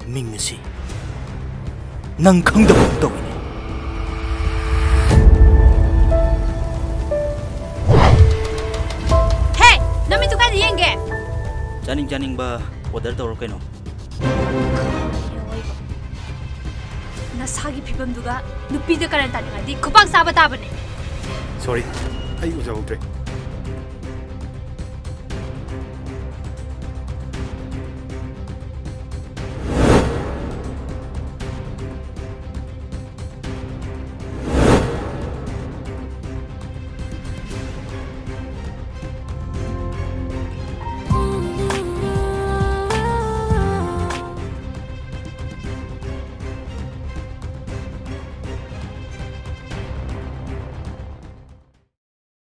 ꯃꯤꯡ ꯑꯁꯤ ꯅꯪ ꯈꯪꯗꯕ ꯇꯧꯏꯅꯦ ꯍꯦ ꯅꯃꯤꯠꯇꯨ ꯀꯥꯏꯗ ꯌꯦꯡꯒꯦ ꯆꯥꯅꯤꯡꯕ ꯑꯣꯔꯗꯔ ꯇꯧꯔꯣ ꯀꯩꯅꯣ ꯅꯁꯥꯒꯤ ꯐꯤꯕꯝꯗꯨꯒ ꯅꯨꯄꯤꯗ ꯀꯔꯟ ꯇꯥꯅꯤꯡꯉꯗꯤ ꯈꯨꯄꯥꯛ ꯆꯥꯕ ꯇꯥꯕꯅꯦ ꯁꯣꯔꯤ ꯑꯩ ꯎꯖꯍꯧꯗ꯭ꯔꯦ